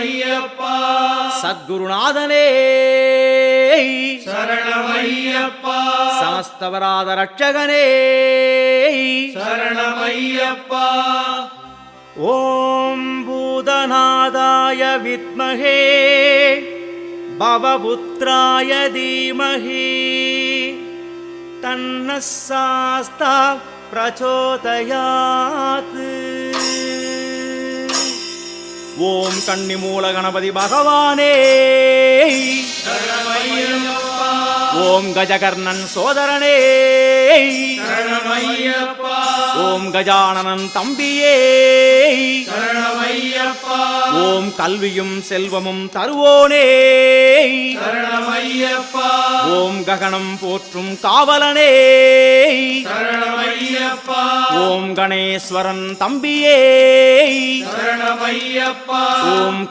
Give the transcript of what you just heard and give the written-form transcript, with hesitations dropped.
சரணமையப்பா சத்குருநாதனே சரணமையப்பா சமஸ்தவராத ரட்சகனே சரணமையப்பா ஓம் பூதநாதாய வித்மஹே பவபுத்ராய தீமஹி தன்னः சாஸ்தா பிரச்சோதயாத். ஓம் கன்னிமூல கணபதி பகவானே சரணமையப்பா ஓம் கஜகர்ணன் சோதரனே சரணமையப்பா ஓம் கஜானனன் தம்பியே சரணமையப்பா ஓம் கல்வியும் செல்வமும் தருவோனே சரணமையப்பா ஓம் ககனம் போற்றும் காவலனே சரணமையப்பா ஓம் கணேஸ்வரன் தம்பியே சரணமையப்பா ஓம்